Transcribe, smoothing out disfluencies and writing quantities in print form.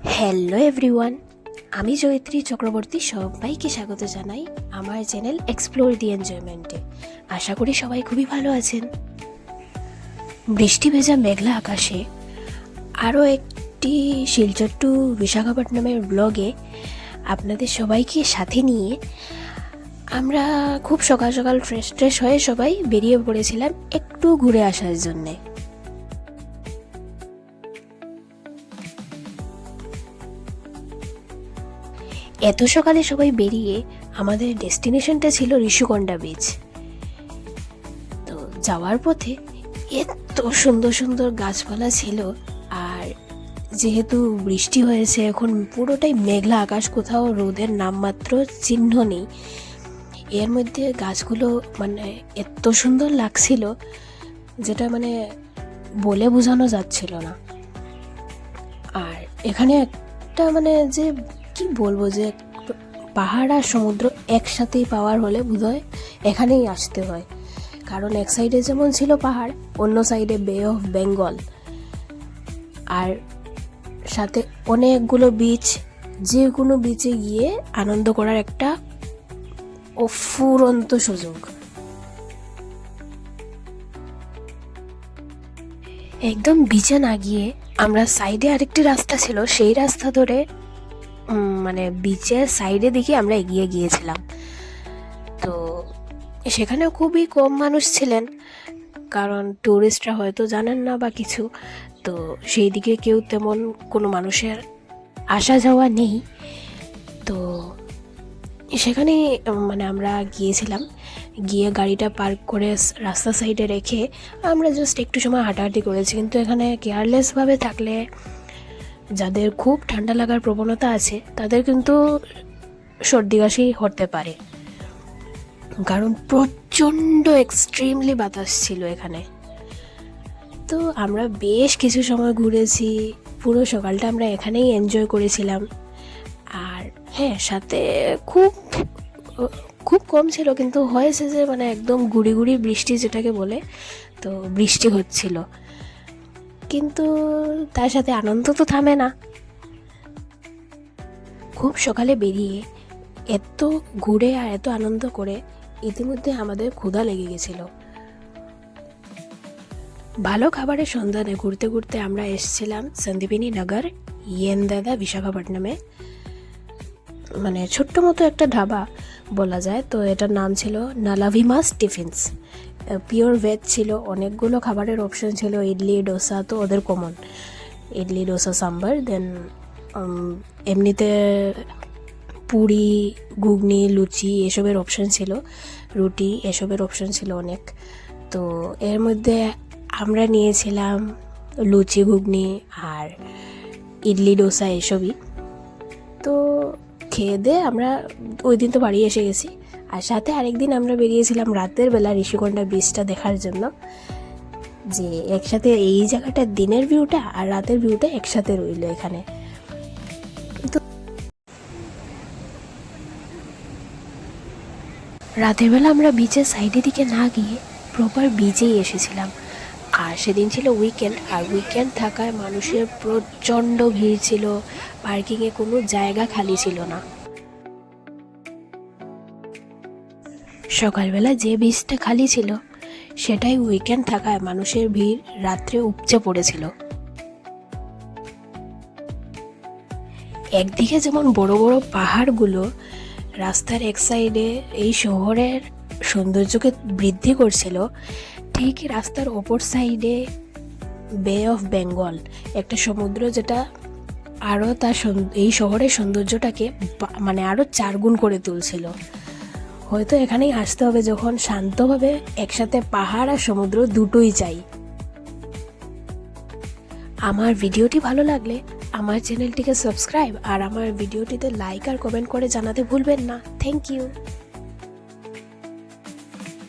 Hello everyone, আমি জয়িত্রী চক্রবর্তী সবাইকে স্বাগত জানাই আমার চ্যানেল এক্সপ্লোর দি এনজয়মেন্টে। আশা করি সবাই খুবই ভালো আছেন। বৃষ্টি ভেজা মেঘলা আকাশে আরও একটি শিলচর টু বিশাখাপট্টনমের ব্লগে আপনাদের সবাইকে সাথে নিয়ে আমরা খুব সকাল সকাল ফ্রেশ হয়ে সবাই বেরিয়ে পড়েছিলাম একটু ঘুরে আসার জন্যে। এত সকালে সবাই বেরিয়ে আমাদের ডেস্টিনেশনটা ছিল ঋষিকোণা বিচ। তো যাওয়ার পথে এত সুন্দর সুন্দর গাছপালা ছিল, আর যেহেতু বৃষ্টি হয়েছে এখন পুরোটাই মেঘলা আকাশ, কোথাও রোদের নামমাত্র চিহ্ন নেই। এর মধ্যে গাছগুলো মানে এত সুন্দর লাগছিল যেটা মানে বলে বোঝানো যাচ্ছিল না। আর এখানে একটা মানে যে কি বলবো, যে পাহাড় আর সমুদ্র একসাথেই পাওয়ার হলে বোধহয় এখানেই আসতে হয়, কারণ এক সাইডে যেমন ছিল পাহাড়, অন্য সাইডে বে অফ বেঙ্গল, আর সাথে অনেকগুলো বিচ। যে কোনো বিচে গিয়ে আনন্দ করার একটা অফুরন্ত সুযোগ। একদম বিচে না গিয়ে আমরা সাইডে আরেকটি রাস্তা ছিল, সেই রাস্তা ধরে মানে বিচের সাইডে দিকে আমরা এগিয়ে গিয়েছিলাম। তো সেখানে খুবই কম মানুষ ছিলেন, কারণ টুরিস্টরা হয়তো জানেন না বা কিছু, তো সেই দিকে কেউ তেমন কোনো মানুষের আসা যাওয়া নেই। তো সেখানে মানে আমরা গিয়েছিলাম, গিয়ে গাড়িটা পার্ক করে রাস্তা সাইডে রেখে আমরা জাস্ট একটু সময় হাঁটাহাঁটি করেছি। কিন্তু এখানে কেয়ারলেসভাবে থাকলে যাদের খুব ঠান্ডা লাগার প্রবণতা আছে তাদের কিন্তু সর্দি কাশি হতে পারে, কারণ প্রচণ্ড এক্সট্রিমলি বাতাস ছিল এখানে। তো আমরা বেশ কিছু সময় ঘুরেছি, পুরো সকালটা আমরা এখানেই এনজয় করেছিলাম। আর হ্যাঁ, সাথে খুব খুব কম ছিল, কিন্তু হয়েছে যে মানে একদম গুড়ি গুড়ি বৃষ্টি যেটাকে বলে, তো বৃষ্টি হচ্ছিল, কিন্তু তার সাথে আনন্দ তো থামে না। খুব সকালে বেরিয়ে এত ঘুরে আর এত আনন্দ করে ইতিমধ্যে আমাদের ক্ষুধা লেগে গেছিল। ভালো খাবারের সন্ধানে ঘুরতে ঘুরতে আমরা এসেছিলাম সন্দীপিনী নগর ইয়েনদাদা বিশাখাপট্টনমে। মানে ছোট্ট মতো একটা ধাবা বলা যায়। তো এটার নাম ছিল নালাভিমাস টিফিনস। পিওর ভেজ ছিল, অনেকগুলো খাবারের অপশন ছিল। ইডলি ডোসা তো ওদের কমন, ইডলি ডোসা সাম্বার, দেন এমনিতে পুরি ঘুগনি লুচি এসবের অপশন ছিল, রুটি এসবের অপশন ছিল অনেক। তো এর মধ্যে আমরা নিয়েছিলাম লুচি ঘুগনি আর ইডলি ডোসা এসবই। তো খেয়ে দিয়ে আমরা ওই দিন তো বাড়ি এসে গেছি। আর সাথে আরেকদিন আমরা বেরিয়েছিলাম রাতের বেলা ঋষিকোণা বিচটা দেখার জন্য, যে একসাথে এই জায়গাটার দিনের ভিউটা আর রাতের ভিউটা একসাথে রইল এখানে। তো রাতের বেলা আমরা বিচের সাইডের দিকে না গিয়ে প্রপার বিচেই এসেছিলাম। আর সেদিন ছিল উইকেন্ড, আর উইকেন্ড থাকায় মানুষের প্রচণ্ড ভিড় ছিল, পার্কিংয়ে কোনো জায়গা খালি ছিল না। সকালবেলা যে বিচটা খালি ছিল সেটাই উইকেন্ড থাকায় মানুষের ভিড় রাত্রে উপচে পড়েছিল। একদিকে যেমন বড় বড় পাহাড়গুলো রাস্তার এক সাইডে এই শহরের সৌন্দর্যকে বৃদ্ধি করছিল, ঠিক রাস্তার অপর সাইডে বে অফ বেঙ্গল, একটা সমুদ্র যেটা আরও তার এই শহরের সৌন্দর্যটাকে মানে আরও 4 গুণ করে তুলছিল। হয়তো এখানেই আসতে হবে যখন শান্তভাবে একসাথে পাহাড় আর সমুদ্র দুটোই চাই। আমার ভিডিওটি ভালো লাগলে আমার চ্যানেলটিকে সাবস্ক্রাইব আর আমার ভিডিওটিতে লাইক আর কমেন্ট করে জানাতে ভুলবেন না। Thank you.